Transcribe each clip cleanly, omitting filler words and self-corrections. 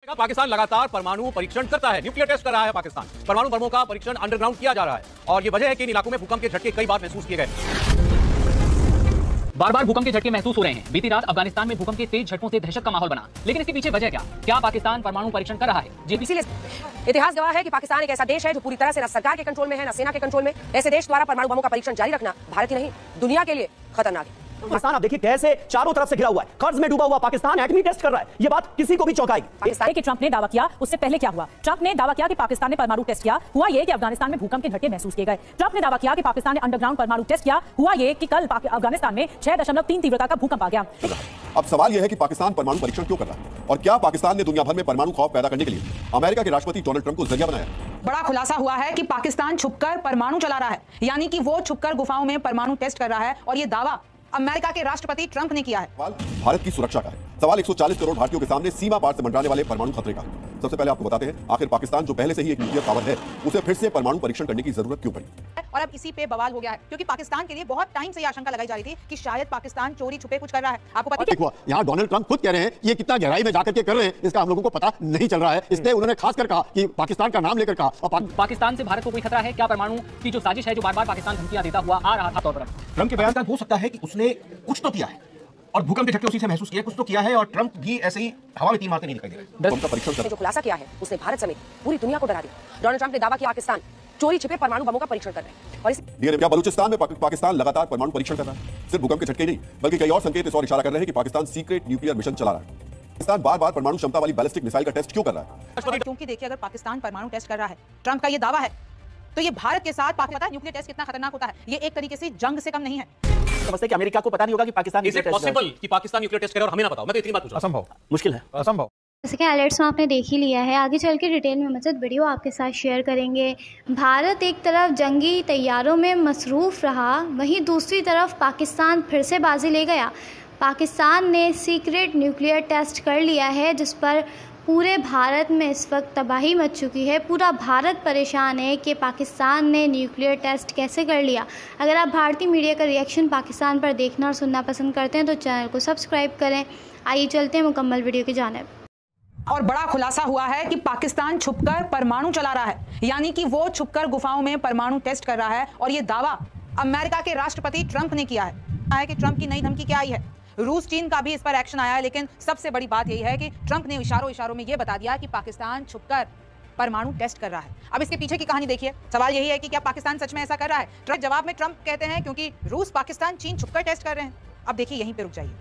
पाकिस्तान लगातार परमाणु परीक्षण करता है, न्यूक्लियर टेस्ट कर रहा है। पाकिस्तान परमाणु बमों का परीक्षण अंडरग्राउंड किया जा रहा है और ये वजह है कि इन इलाकों में भूकंप के झटके कई बार महसूस किए गए। बार बार भूकंप के झटके महसूस हो रहे हैं। बीती रात अफगानिस्तान में भूकंप के तेज झटकों से दहशत का माहौल बना, लेकिन इसके पीछे वजह क्या पाकिस्तान परमाणु परीक्षण कर रहा है? जी, इसीलिए इतिहास गवाह है कि पाकिस्तान एक ऐसा देश है जो पूरी तरह से न सरकार के कंट्रोल में है, न सेना के कंट्रोल में। ऐसे देश द्वारा परमाणु बमों का परीक्षण जारी रखना भारत ही नहीं, दुनिया के लिए खतरनाक है। पाकिस्तान आप देखिए कैसे चारों तरफ से घिरा हुआ है, कर्ज में डूबा हुआ पाकिस्तान एटमी टेस्ट कर रहा है। ये बात किसी को भी चौंकाएगी। पाकिस्तान के ट्रंप ने दावा किया, उससे पहले क्या हुआ? ट्रंप ने दावा किया कि पाकिस्तान ने परमाणु टेस्ट किया, हुआ ये कि अफगानिस्तान में भूकंप के झटके महसूस किए गए। ट्रंप ने दावा किया कि पाकिस्तान ने अंडरग्राउंड परमाणु टेस्ट किया, हुआ ये कि कल अफगानिस्तान में 6.3 तीव्रता का भूकंप आ गया। अब सवाल यह है कि पाकिस्तान परमाणु परीक्षण क्यों कर रहा है और क्या पाकिस्तान ने दुनिया भर में परमाणु खौफ पैदा करने के लिए अमेरिका के राष्ट्रपति डोनाल्ड ट्रंप को जरिया बनाया? बड़ा खुलासा हुआ है कि पाकिस्तान छुपकर परमाणु चला रहा है, यानी कि वो छुपकर गुफाओं में परमाणु टेस्ट कर रहा है और ये दावा अमेरिका के राष्ट्रपति ट्रंप ने किया है। सवाल भारत की सुरक्षा का है। सवाल 140 करोड़ भारतीयों के सामने सीमा पार से मंडराने वाले परमाणु खतरे का। सबसे पहले आपको बताते हैं आखिर पाकिस्तान जो पहले से ही एक न्यूक्लियर पावर है, उसे फिर से परमाणु परीक्षण करने की जरूरत क्यों पड़ी? और अब इसी पे बवाल हो गया है क्योंकि पाकिस्तान के लिए बहुत टाइम से ये आशंका लगाई जा रही थी कि शायद पाकिस्तान चोरी छुपे कुछ कर रहा है। आपको पता है यहाँ डोनाल्ड ट्रंप खुद कह रहे हैं ये कितना गहराई में जाकर के कर रहे हैं इसका हम लोगों को पता नहीं चल रहा है। इसलिए उन्होंने खासकर कहा कि पाकिस्तान का नाम लेकर कहा। और पाकिस्तान से भारत को कोई खतरा है क्या? परमाणु की जो साजिश है, जो बार बार पाकिस्तान धमकियां देता हुआ आ रहा था, तौर पर ट्रंप के बयान का हो सकता है कि उसने कुछ तो किया है और भूकंप के झटके उसी से महसूस किया, कुछ तो किया है और ट्रंप भी ऐसे ही हवा में तीर मारते नहीं दिखाई दे रहे। जो खुलासा किया है उसने भारत समेत पूरी दुनिया को डरा दिया। डोनाल्ड ट्रंप ने दावा किया पाकिस्तान चोरी छिपे परमाणु बमों का परीक्षण कर रहे हैं। और क्या बलूचिस्तान में पाकिस्तान लगातार परमाणु परीक्षण कर रहा है? सिर्फ भूकंप के झटके नहीं बल्कि कई और संकेत इस ओर इशारा कर रहे हैं कि पाकिस्तान सीक्रेट न्यूक्लियर मिशन चला रहा है। पाकिस्तान बार बार परमाणु क्षमता वाली बैलिस्टिक मिसाइल का टेस्ट क्यों कर रहा है? क्योंकि देखिए, अगर पाकिस्तान परमाणु टेस्ट कर रहा है, ट्रंप का ये दावा है, तो ये भारत के साथ पता है न्यूक्लियर टेस्ट कितना खतरनाक होता है। ये एक तरीके से जंग से कम नहीं है। समझते कि अमेरिका को पता नहीं होगा कि पाकिस्तान इज इट पॉसिबल कि पाकिस्तान न्यूक्लियर टेस्ट करे और हमें ना पता हो? मैं तो इतनी बात पूछ रहा हूं। असंभव, मुश्किल है, असंभव। जैसे कि अलर्ट्स में आपने देख ही लिया है, आगे चल के डिटेल में मज़ीद वीडियो आपके साथ शेयर करेंगे। भारत एक तरफ जंगी तैयारों में मसरूफ़ रहा, वहीं दूसरी तरफ पाकिस्तान फिर से बाजी ले गया। पाकिस्तान ने सीक्रेट न्यूक्लियर टेस्ट कर लिया है, जिस पर पूरे भारत में इस वक्त तबाही मच चुकी है। पूरा भारत परेशान है कि पाकिस्तान ने न्यूक्लियर टेस्ट कैसे कर लिया। अगर आप भारतीय मीडिया का रिएक्शन पाकिस्तान पर देखना और सुनना पसंद करते हैं तो चैनल को सब्सक्राइब करें। आइए चलते हैं मुकम्मल वीडियो की जानिब। और बड़ा खुलासा हुआ है कि पाकिस्तान छुपकर परमाणु चला रहा है, यानी कि वो छुपकर गुफाओं में परमाणु टेस्ट कर रहा है और ये दावा अमेरिका के राष्ट्रपति ट्रंप ने किया है। कि ट्रंप की नई धमकी क्या आई है? रूस चीन का भी इस पर एक्शन आया है, लेकिन सबसे बड़ी बात यही है कि ट्रंप ने इशारों में ये बता दिया कि पाकिस्तान छुपकर परमाणु टेस्ट कर रहा है। अब इसके पीछे की कहानी देखिए। सवाल यही है कि क्या पाकिस्तान सच में ऐसा कर रहा है? ट्रंप जवाब में ट्रंप कहते हैं क्योंकि रूस, पाकिस्तान, चीन छुपकर टेस्ट कर रहे हैं। अब देखिए, यहीं पे रुक जाइए।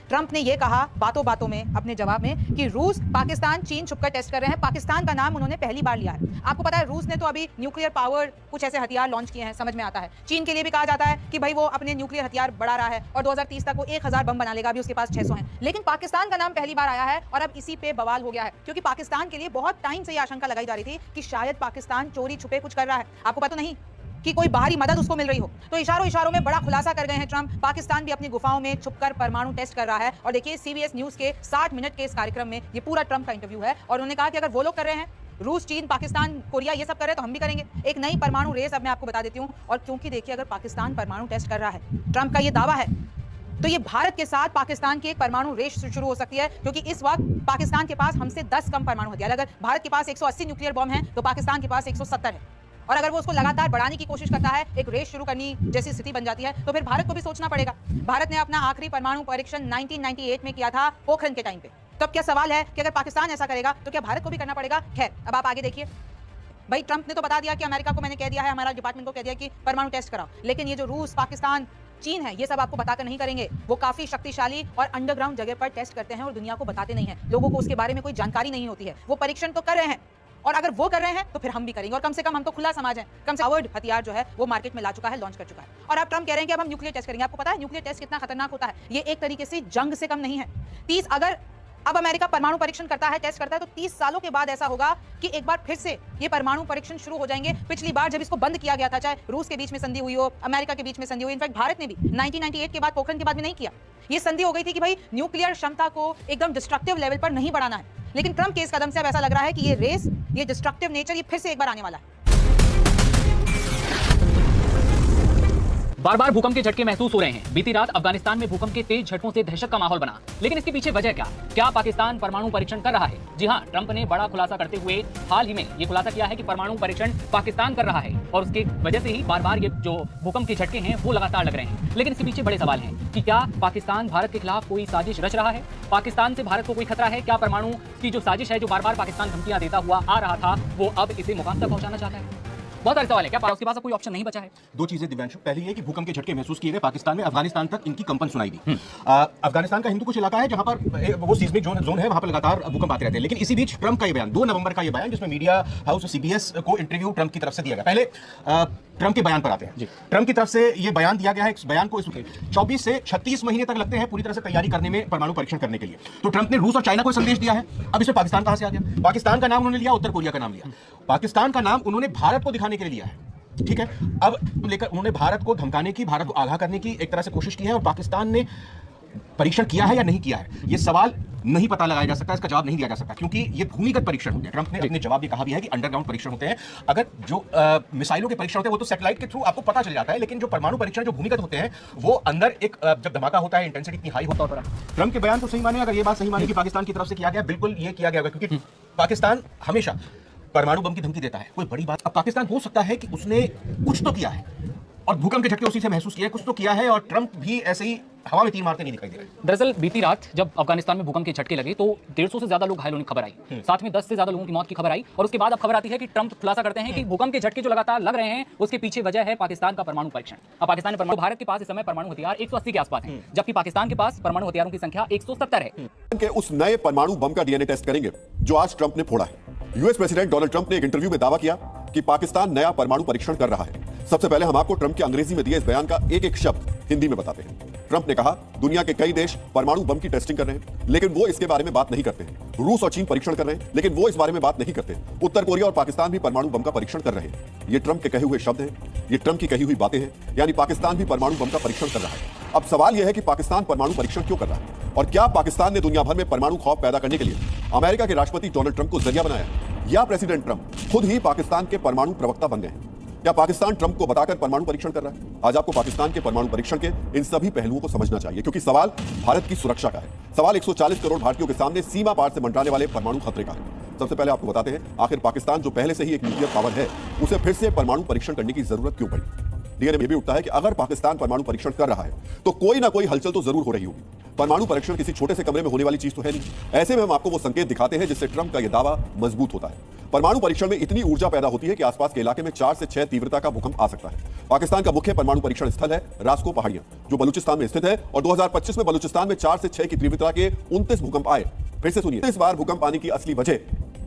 ट्रंप ने यह कहा बातों बातों में अपने जवाब में कि रूस, पाकिस्तान, चीन छुपकर टेस्ट कर रहे हैं। पाकिस्तान का नाम उन्होंने पहली बार लिया है। आपको पता है रूस ने तो अभी न्यूक्लियर पावर कुछ ऐसे हथियार लॉन्च किए हैं, समझ में आता है। चीन के लिए भी कहा जाता है कि भाई वो अपने न्यूक्लियर हथियार बढ़ा रहा है और 2030 तक वो 1000 बम बना लेगा, अभी उसके पास 600 हैं। लेकिन पाकिस्तान का नाम पहली बार आया है और अब इसी पे बवाल हो गया है क्योंकि पाकिस्तान के लिए बहुत टाइम से ये आशंका लगाई जा रही थी कि शायद पाकिस्तान चोरी छुपे कुछ कर रहा है। आपको पता नहीं कि कोई बाहरी मदद उसको मिल रही हो। तो इशारों में बड़ा खुलासा कर गए हैं ट्रंप। पाकिस्तान भी अपनी गुफाओं में छुपकर परमाणु टेस्ट कर रहा है। और देखिए, सीबीएस न्यूज के 60 मिनट के इस कार्यक्रम में ये पूरा ट्रंप का इंटरव्यू है और उन्होंने कहा कि अगर वो लोग कर रहे हैं, रूस, चीन, पाकिस्तान, कोरिया, ये सब कर रहे हैं, तो हम भी करेंगे। एक नई परमाणु रेस अब मैं आपको बता देती हूँ। और क्योंकि देखिए, अगर पाकिस्तान परमाणु टेस्ट कर रहा है, ट्रंप का ये दावा है, तो ये भारत के साथ पाकिस्तान की एक परमाणु रेस शुरू हो सकती है क्योंकि इस वक्त पाकिस्तान के पास हमसे 10 कम परमाणु हथियार। अगर भारत के पास 180 न्यूक्लियर बम है तो पाकिस्तान के पास 170 है। और अगर वो उसको लगातार बढ़ाने की कोशिश करता है, एक रेस शुरू करनी जैसी स्थिति बन जाती है, तो फिर भारत को भी सोचना पड़ेगा। भारत ने अपना आखिरी परमाणु परीक्षण 1998 में किया था, पोखरण के टाइम पे। तब क्या सवाल है कि अगर पाकिस्तान ऐसा करेगा तो क्या भारत को भी करना पड़ेगा? खैर, अब आप आगे देखिए। भाई, ट्रंप ने तो बता दिया कि अमेरिका को मैंने कह दिया है, हमारा डिपार्टमेंट को कह दिया कि परमाणु टेस्ट कराओ, लेकिन ये जो रूस, पाकिस्तान, चीन है, ये सब आपको बताकर नहीं करेंगे। वो काफी शक्तिशाली और अंडरग्राउंड जगह पर टेस्ट करते हैं और दुनिया को बताते नहीं है। लोगों को उसके बारे में कोई जानकारी नहीं होती है। वो परीक्षण तो कर रहे हैं और अगर वो कर रहे हैं तो फिर हम भी करेंगे। और कम से कम हम तो खुला समाज है, कम से पावर्ड हथियार जो है वो मार्केट में ला चुका है, लॉन्च कर चुका है। और अब ट्रंप कह रहे हैं कि अब हम न्यूक्लियर टेस्ट करेंगे। आपको पता है न्यूक्लियर टेस्ट कितना खतरनाक होता है? ये एक तरीके से जंग से कम नहीं है। अगर अब अमेरिका परमाणु परीक्षण करता है, टेस्ट करता है, तो 30 सालों के बाद ऐसा होगा कि एक बार फिर से ये परमाणु परीक्षण शुरू हो जाएंगे। पिछली बार जब इसको बंद किया गया था, चाहे रूस के बीच में संधि हुई हो, अमेरिका के बीच में संधि हुई, इनफैक्ट भारत ने भी 1998 के बाद, पोखरण के बाद भी नहीं किया। ये संधि हो गई थी कि भाई न्यूक्लियर क्षमता को एकदम डिस्ट्रक्टिव लेवल पर नहीं बढ़ाना है। लेकिन ट्रंप के इस कदम से अब ऐसा लग रहा है कि ये रेस, ये डिस्ट्रक्टिव नेचर, ये फिर से एक बार आने वाला है। बार बार भूकंप के झटके महसूस हो रहे हैं। बीती रात अफगानिस्तान में भूकंप के तेज झटकों से दहशत का माहौल बना, लेकिन इसके पीछे वजह क्या पाकिस्तान परमाणु परीक्षण कर रहा है? जी हां, ट्रंप ने बड़ा खुलासा करते हुए हाल ही में ये खुलासा किया है कि परमाणु परीक्षण पाकिस्तान कर रहा है और उसके वजह से ही बार बार ये जो भूकंप के झटके हैं वो लगातार लग रहे हैं। लेकिन इसके पीछे बड़े सवाल हैं कि क्या पाकिस्तान भारत के खिलाफ कोई साजिश रच रहा है? पाकिस्तान से भारत को कोई खतरा है? क्या परमाणु की जो साजिश है, जो बार बार पाकिस्तान धमकियां देता हुआ आ रहा था, वो अब इसे मुकाम तक पहुंचाना चाहता है? बहुत सारे सवाल है। क्या उसके पास कोई ऑप्शन नहीं बचा है? दो चीजें दिव्यांशु, पहली है कि भूकंप के झटके महसूस किए गए पाकिस्तान में, अफगानिस्तान तक इनकी कंपन सुनाई दी। अफगानिस्तान का हिंदू कुछ इलाका है जहां पर वो सीस्मिक जोन है, वहां पर लगातार भूकंप आते रहते हैं। लेकिन इसी बीच ट्रंप का ये बयान 2 नवंबर का ये बयान, जिसमें मीडिया हाउस सीबीएस को इंटरव्यू ट्रंप की तरफ से दिया गया। पहले ट्रंप के बयान पर आते हैं। ट्रंप की तरफ से ये बयान दिया गया है। इस बयान को 24 से 36 महीने तक लगते हैं पूरी तरह से तैयारी करने में परमाणु परीक्षण करने के लिए। तो ट्रंप ने रूस और चाइना को संदेश दिया है। अब इसमें पाकिस्तान कहां से आ गया? पाकिस्तान का नाम उन्होंने लिया, उत्तर कोरिया का नाम लिया। पाकिस्तान का नाम उन्होंने भारत को दिखाने के लिए लिया है, ठीक है। अब लेकर उन्होंने भारत को धमकाने की, भारत को आगाह करने की एक तरह से कोशिश की है। और पाकिस्तान ने परीक्षण किया है या नहीं किया है, यह सवाल नहीं पता लगाया जा सकता, इसका जवाब नहीं दिया जा सकता, क्योंकि ये भूमिगत परीक्षण होते हैं। ट्रंप ने अपने जवाब में कहा भी है कि अंडरग्राउंड परीक्षण होते हैं। अगर जो मिसाइलों के परीक्षण होते हैं वो तो सैटेलाइट के थ्रू आपको पता चल जाता है, लेकिन जो परमाणु परीक्षण जो भूमिगत होते हैं वो अंदर एक जब धमाका होता है, इंटेंसिटी इतनी हाई होता है। ट्रंप के बयान को सही माने, अगर ये बात सही माने कि पाकिस्तान की तरफ से किया गया, बिल्कुल ये किया गया होगा, क्योंकि पाकिस्तान हमेशा परमाणु बम की धमकी देता है। कोई बड़ी बात, अब पाकिस्तान हो सकता है कि उसने कुछ तो किया है और भूकंप के झटके उसी से महसूस किया है, कुछ तो किया है, और ट्रंप भी ऐसे ही हवा में तीर मारते नहीं दिखाई दे रहे। दरअसल बीती रात जब अफगानिस्तान में भूकंप के झटके लगे तो 150 से ज्यादा लोग घायल होने की खबर आई, साथ में 10 से ज्यादा लोगों की मौत की खबर आई। और उसके बाद अब खबर आती है कि ट्रंप खुलासा करते हैं कि भूकंप के झटके जो लगातार लग रहे हैं उसके पीछे वजह है पाकिस्तान का परमाणु परीक्षण। अब पाकिस्तान ने परमाणु, भारत के पास इस समय परमाणु हथियार 180 के आसपास है, जबकि पाकिस्तान के पास परमाणु हथियारों की संख्या 170 है। उस नए परमाणु बम का डीएनए टेस्ट करेंगे जो आज ट्रंप ने फोड़ा है। यूएस प्रेसिडेंट डोनाल्ड ट्रंप ने एक इंटरव्यू में दावा किया कि पाकिस्तान नया परमाणु परीक्षण कर रहा है। सबसे पहले हम आपको ट्रंप के अंग्रेजी में दिए इस बयान का एक एक शब्द हिंदी में बताते हैं। ट्रंप ने कहा, दुनिया के कई देश परमाणु बम की टेस्टिंग कर रहे हैं, लेकिन वो इसके बारे में बात नहीं करते हैं। रूस और चीन परीक्षण कर रहे हैं, लेकिन वो इस बारे में बात नहीं करते। उत्तर कोरिया और पाकिस्तान भी परमाणु बम का परीक्षण कर रहे हैं। ये ट्रंप के कहे हुए शब्द हैं, ये ट्रंप की कही हुई बातें हैं, यानी पाकिस्तान भी परमाणु बम का परीक्षण कर रहा है। अब सवाल यह है कि पाकिस्तान परमाणु परीक्षण क्यों कर रहा है, और क्या पाकिस्तान ने दुनिया भर में परमाणु खौफ पैदा करने के लिए अमेरिका के राष्ट्रपति डोनाल्ड ट्रंप को जरिया बनाया, या प्रेसिडेंट ट्रंप खुद ही पाकिस्तान के परमाणु प्रवक्ता बन गए हैं? क्या पाकिस्तान ट्रंप को बताकर परमाणु परीक्षण कर रहा है? आज आपको पाकिस्तान के परमाणु परीक्षण के इन सभी पहलुओं को समझना चाहिए, क्योंकि सवाल भारत की सुरक्षा का है। सवाल 140 करोड़ भारतीयों के सामने सीमा पार से मंडराने वाले परमाणु खतरे का है। सबसे पहले आपको बताते हैं, आखिर पाकिस्तान जो पहले से ही एक न्यूक्लियर पावर है, उसे फिर से परमाणु परीक्षण करने की जरूरत क्यों पड़ी? डीएनए में भी उठता है कि अगर पाकिस्तान परमाणु परीक्षण कर रहा है तो कोई ना कोई हलचल तो जरूर हो रही होगी। परमाणु परीक्षण किसी छोटे से कमरे में होने वाली चीज तो है नहीं। ऐसे में हम आपको वो संकेत दिखाते हैं जिससे ट्रंप का यह दावा मजबूत होता है। परमाणु परीक्षण में इतनी ऊर्जा पैदा होती है कि आसपास के इलाके में 4 से 6 तीव्रता का भूकंप आ सकता है। पाकिस्तान का मुख्य परमाणु परीक्षण स्थल है रास्को पहाड़ियां, जो बलूचिस्तान में स्थित है, और 2025 में बलूचिस्तान में 4 से 6 की तीव्रता के 29 भूकंप आए। फिर से सुनिए, इस बार भूकंप आने की असली वजह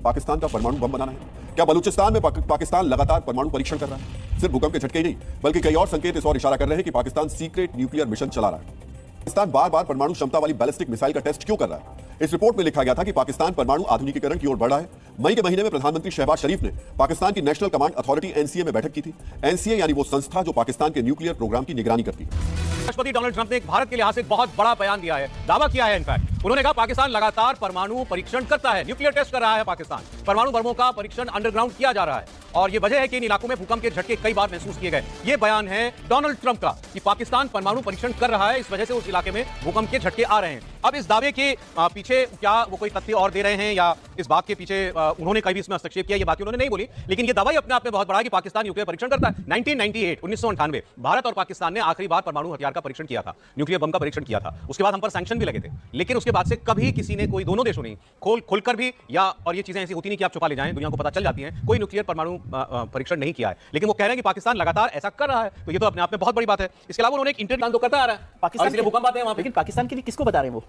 पाकिस्तान का परमाणु बम बनाना है। क्या बलूचिस्तान में पाकिस्तान लगातार परमाणु परीक्षण कर रहा है? सिर्फ भूकंप के झटके ही नहीं, बल्कि कई और संकेत इस ओर इशारा कर रहे हैं कि पाकिस्तान सीक्रेट न्यूक्लियर मिशन चला रहा है। पाकिस्तान बार बार परमाणु क्षमता वाली बैलिस्टिक मिसाइल का टेस्ट क्यों कर रहा है? इस रिपोर्ट में लिखा गया था कि पाकिस्तान परमाणु आधुनिकीकरण की ओर बढ़ रहा है। मई के महीने में प्रधानमंत्री शहबाज शरीफ ने पाकिस्तान की नेशनल कमांड अथॉरिटी एनसीए में बैठक की थी। एनसीए यानी वो संस्था जो पाकिस्तान के न्यूक्लियर प्रोग्राम की निगरानी करती है। राष्ट्रपति डोनाल्ड ट्रंप ने एक भारत के लिहाज से बहुत बड़ा बयान दिया है, दावा किया है। इनफैक्ट उन्होंने कहा पाकिस्तान लगातार परमाणु परीक्षण करता है, न्यूक्लियर टेस्ट कर रहा है। पाकिस्तान परमाणु बमों का परीक्षण अंडरग्राउंड किया जा रहा है, और ये वजह है कि इन इलाकों में भूकंप के झटके कई बार महसूस किए गए। ये बयान है डोनाल्ड ट्रंप का कि पाकिस्तान परमाणु परीक्षण कर रहा है, इस वजह से उस इलाके में भूकंप के झटके आ रहे हैं। अब इस दावे के पीछे क्या वो कोई तथ्य और दे रहे हैं, या इस बात के पीछे उन्होंने कभी इसमें हस्तक्षेप किया, ये बात उन्होंने नहीं बोली, लेकिन ये दावा ही अपने आप में बहुत बड़ा है कि पाकिस्तान न्यूक्लियर परीक्षण करता है। 1998 भारत और पाकिस्तान ने आखिरी बार परमाणु हथियार का परीक्षण किया था, न्यूक्लियर बम का परीक्षण किया था। उसके बाद हम पर सैंक्शन भी लगे थे, लेकिन उसके बाद से कभी किसी ने, कोई दोनों देशों ने खोलकर भी, या और ये चीजें ऐसी होती नहीं कि आप छुपा ले जाएं, दुनिया को पता चल जाती है, कोई न्यूक्लियर परमाणु परीक्षण नहीं किया है। लेकिन वो कह रहे हैं कि पाकिस्तान लगातार ऐसा कर रहा है, तो ये तो अपने आप में बहुत बड़ी बात है। इसके अलावा उन्होंने एक इंटरव्यू तो करता आ रहा है, पाकिस्तान के भूकंप आते हैं वहां पे, लेकिन पाकिस्तान के लिए किसको बता रहे हैं? वो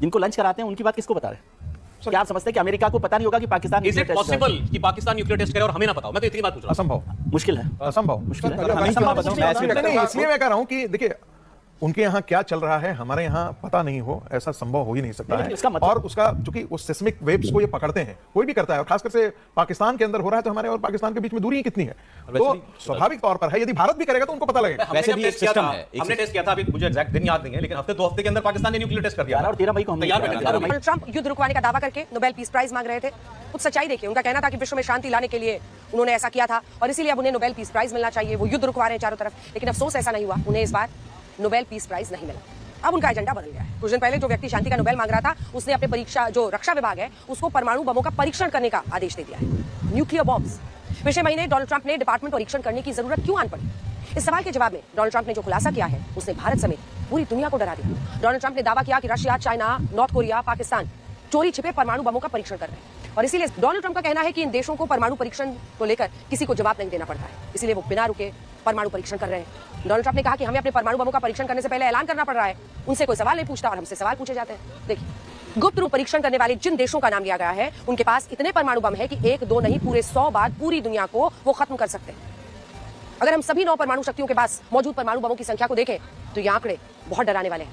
जिनको लंच कराते हैं उनकी बात किसको बता रहे हैं? क्या आप समझते हैं कि अमेरिका को पता नहीं होगा कि पाकिस्तान इज इट पॉसिबल कि पाकिस्तान न्यूक्लियर टेस्ट करे और हमें ना पता हो? मैं तो इतनी बात पूछ रहा हूं। असंभव, मुश्किल है, असंभव, मुश्किल है। इसलिए मैं कह रहा हूं कि देखिए उनके यहाँ क्या चल रहा है हमारे यहाँ पता नहीं हो, ऐसा संभव हो ही नहीं सकता है। और उसका चूंकि उस सिस्मिक वेव्स को ये पकड़ते हैं, कोई भी करता है, और खासकर से पाकिस्तान के अंदर हो रहा है, तो हमारे और पाकिस्तान के बीच में दूरी ही कितनी है, तो स्वाभाविक तौर पर है। यदि भारत भी करेगा तो उनको पता लगेगा। वैसे भी एक सिस्टम है, हमने टेस्ट किया था, अभी मुझे एग्जैक्ट दिन याद नहीं है, लेकिन हफ्ते 2 हफ्ते के अंदर पाकिस्तान ने न्यूक्लियर टेस्ट कर दिया। और 13 मई को ट्रंप युद्ध रुकवाने का दावा करके नोबेल पीस प्राइज मांग रहे थे। कुछ सच्चाई देखिए, उनका कहना था कि विश्व में शांति लाने के लिए उन्होंने ऐसा किया था और इसीलिए अब उन्हें नोबेल पीस प्राइज मिलना चाहिए। वो युद्ध रुकवा रहे हैं चारों तरफ, लेकिन अफसोस ऐसा नहीं हुआ, उन्हें इस बार नोबेल पीस प्राइज नहीं मिला। अब उनका एजेंडा बदल गया है। कुछ दिन पहले जो व्यक्ति शांति का नोबेल मांग रहा था, उसने अपने परीक्षा जो रक्षा विभाग है उसको परमाणु बमों का परीक्षण करने का आदेश दे दिया है, न्यूक्लियर बॉम्ब्स। पिछले महीने डोनाल्ड ट्रंप ने डिपार्टमेंट परीक्षण करने की जरूरत क्यों आन पड़ी? इस सवाल के जवाब में डोनाल्ड ट्रंप ने जो खुलासा किया है उसने भारत समेत पूरी दुनिया को डरा दिया। डोनाल्ड ट्रंप ने दावा किया कि Russia, China, north Korea, Pakistan चोरी छिपे परमाणु बमों का परीक्षण कर रहे हैं और इसीलिए डोनाल्ड ट्रंप का कहना है कि इन देशों को परमाणु परीक्षण को लेकर किसी को जवाब नहीं देना पड़ता है, इसीलिए वो बिना रुके परमाणु परीक्षण कर रहे हैं। डोनाल्ड ट्रंप ने कहा कि हमें अपने परमाणु बमों का परीक्षण करने से पहले ऐलान करना पड़ रहा है, उनसे कोई सवाल नहीं पूछता और हमसे सवाल पूछे जाते हैं। देखिए, गुप्त रूप परीक्षण करने वाले जिन देशों का नाम लिया गया है उनके पास इतने परमाणु बम है कि 1 2 नहीं पूरे 100 बार पूरी दुनिया को वो खत्म कर सकते हैं। अगर हम सभी 9 परमाणु शक्तियों के पास मौजूद परमाणु बमों की संख्या को देखें तो ये आंकड़े बहुत डराने वाले हैं।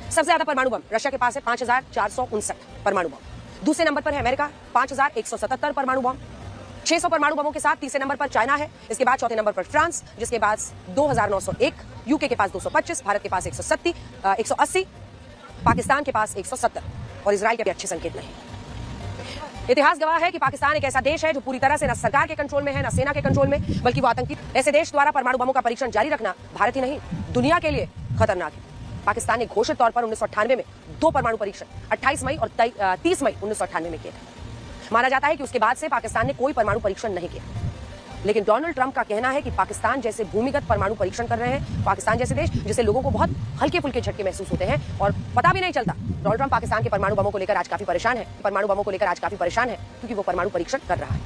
सबसे ज्यादा परमाणु बम रशिया के पास है 5459 परमाणु बम। दूसरे नंबर पर है अमेरिका 5177 परमाणु बम। 600 परमाणु बमों के साथ तीसरे नंबर पर चाइना है। इसके बाद चौथे नंबर पर फ्रांस, जिसके बाद 2901, यूके के पास 225, भारत के पास 180, पाकिस्तान के पास 170 और इजराइल के भी अच्छे संकेत नहीं। इतिहास गवाह है कि पाकिस्तान एक ऐसा देश है जो पूरी तरह से न सरकार के कंट्रोल में है, न सेना के कंट्रोल में, बल्कि वो आतंकी। ऐसे देश द्वारा परमाणु बमों का परीक्षण जारी रखना भारत ही नहीं दुनिया के लिए खतरनाक है। पाकिस्तान ने घोषित तौर पर 1998 में 2 परमाणु परीक्षण 28 मई और 30 मई 1998 में किए थे। माना जाता है कि उसके बाद से पाकिस्तान ने कोई परमाणु परीक्षण नहीं किया, लेकिन डोनाल्ड ट्रंप का कहना है कि पाकिस्तान जैसे भूमिगत परमाणु परीक्षण कर रहे हैं, पाकिस्तान जैसे देश जिससे लोगों को बहुत हल्के फुल्के झटके महसूस होते हैं और पता भी नहीं चलता। डोनाल्ड ट्रंप पाकिस्तान के परमाणु बमों को लेकर आज काफी परेशान है, क्योंकि वो परमाणु परीक्षण कर रहा है,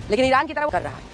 लेकिन ईरान की तरह कर रहा है।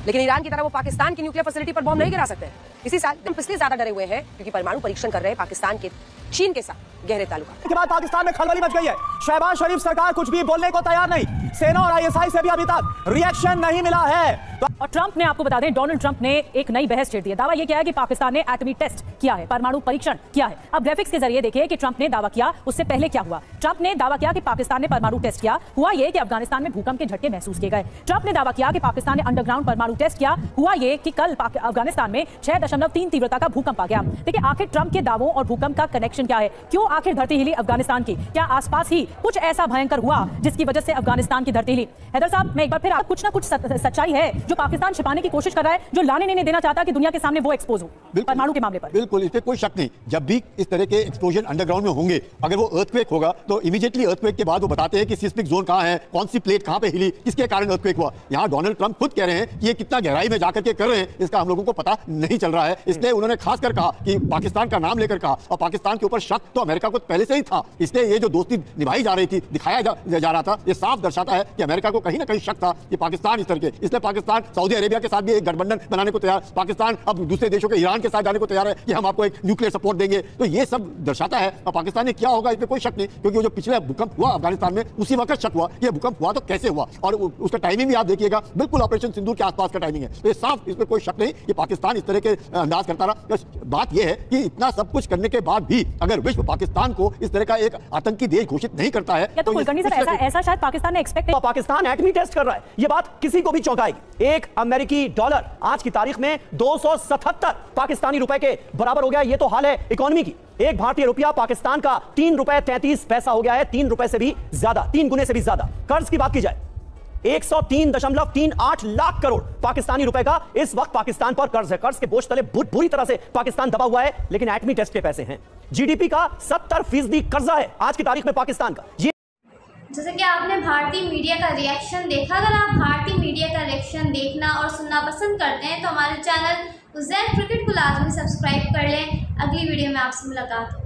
लेकिन ईरान की तरह वो पाकिस्तान की न्यूक्लियर फैसिलिटी पर बम नहीं गिरा सकते। इसी साल हम इसलिए ज्यादा डरे हुए हैं क्योंकि परमाणु परीक्षण कर रहे हैं पाकिस्तान के चीन के साथ गहरे ताल्लुकात। के बाद पाकिस्तान में खलबली मच गई है। शहबाज शरीफ सरकार कुछ भी बोलने को तैयार नहीं, सेना और आईएसआई से भी अभी तक रिएक्शन नहीं मिला है। और ट्रंप ने, आपको बता दें, डोनाल्ड ट्रंप ने एक नई बहस छेड़ दी है। दावा यह किया है कि पाकिस्तान ने एटमी टेस्ट किया है, परमाणु परीक्षण किया है। अब ग्राफिक्स के जरिए देखिए कि ट्रंप ने दावा किया, उससे पहले क्या हुआ। ट्रंप ने दावा किया कि पाकिस्तान ने परमाणु टेस्ट किया, हुआ यह कि अफगानिस्तान में भूकंप के झटके महसूस किए गए। ट्रंप ने दावा किया कि पाकिस्तान ने अंडरग्राउंड परमाणु टेस्ट किया, हुआ यह कि कल अफगानिस्तान में 6.3 तीव्रता का भूकंप आ गया। देखिए, आखिर ट्रंप के दावों और भूकंप का कनेक्शन क्या है? क्यों आखिर धरती हिली अफगानिस्तान की? क्या आसपास ही कुछ ऐसा भयंकर हुआ जिसकी वजह से अफगानिस्तान की धरती हिली? हैदर साहब, मैं एक बार फिर कुछ ना कुछ सच्चाई है जो पाकिस्तान छिपाने की कोशिश कर रहा है, जो लाने नहीं देना चाहता कि दुनिया के सामने वो एक्सपोज हो परमाणु के मामले पर। बिल्कुल, इसमें कोई शक नहीं। जब भी इस तरह के एक्सप्लोजन अंडरग्राउंड में होंगे, अगर वो अर्थक्वेक होगा तो इमीडिएटली अर्थक्वेक के बाद वो बताते हैं कि सिस्मिक जोन कहां है, कौन सी प्लेट कहां पे हिली, किसके कारण अर्थक्वेक हुआ। यहां डोनाल्ड ट्रंप खुद कह रहे हैं कि ये कितना गहराई में जाकर के कर रहे हैं, इसका हम लोगों को पता नहीं चल रहा है। इसलिए उन्होंने खासकर कहा कि पाकिस्तान का नाम लेकर कहा, और पाकिस्तान के ऊपर शक तो अमेरिका को पहले से ही था। इसलिए ये जो दोस्ती निभाई जा रही थी, दिखाया जा रहा था, ये साफ दर्शाता है कि अमेरिका को कहीं ना कहीं शक था कि पाकिस्तान इस तरह के, इसलिए पाकिस्तान सऊदी अरेबिया के साथ भी एक गठबंधन बनाने को तैयार, पाकिस्तान अब दूसरे देशों के ईरान के साथ जाने को तैयार है कि हम आपको एक न्यूक्लियर सपोर्ट देंगे। तो ये सब दर्शाता है, और पाकिस्तान ने क्या होगा इसमें कोई शक नहीं, क्योंकि वो जो पिछले भूकंप हुआ अफगानिस्तान में, उसी वक्त शक हुआ ये भूकंप हुआ तो कैसे हुआ, और उसका टाइमिंग भी आप देखिएगा, बिल्कुल ऑपरेशन सिंदूर के आसपास का टाइमिंग है। तो ये साफ, इसमें कोई शक नहीं कि पाकिस्तान इस तरह के अंदाज करता रहा। बात यह है कि इतना सब कुछ करने के बाद भी अगर विश्व पाकिस्तान को इस तरह का एक आतंकी देश घोषित नहीं करता है तो कुलकर्णी सर, ऐसा शायद पाकिस्तान ने एक्सपेक्ट। पाकिस्तान एटमी टेस्ट कर रहा है, यह बात किसी को भी चौंकाएगी। एक अमेरिकी डॉलर आज की तारीख में 277 पाकिस्तानी रुपए के बराबर हो गया। यह तो हाल है इकोनॉमी की। एक भारतीय रुपया पाकिस्तान का 3 रुपए 33 पैसा हो गया है, 3 रुपए से भी ज्यादा, 3 गुने से भी ज्यादा। कर्ज की बात की जाए, 103.38 लाख करोड़ पाकिस्तानी रुपए का इस वक्त पाकिस्तान पर कर्ज है। कर्ज के बोझ तले बुरी तरह से पाकिस्तान दबा हुआ है, लेकिन एटमी टेस्ट के पैसे हैं। जीडीपी का 70% कर्जा है आज की तारीख में पाकिस्तान का। जैसे कि आपने भारतीय मीडिया का रिएक्शन देखा, अगर आप भारतीय मीडिया का रिएक्शन देखना और सुनना पसंद करते हैं तो हमारे चैनल उज्जैन क्रिकेट को लाजमी सब्सक्राइब कर लें। अगली वीडियो में आपसे मुलाकात हो।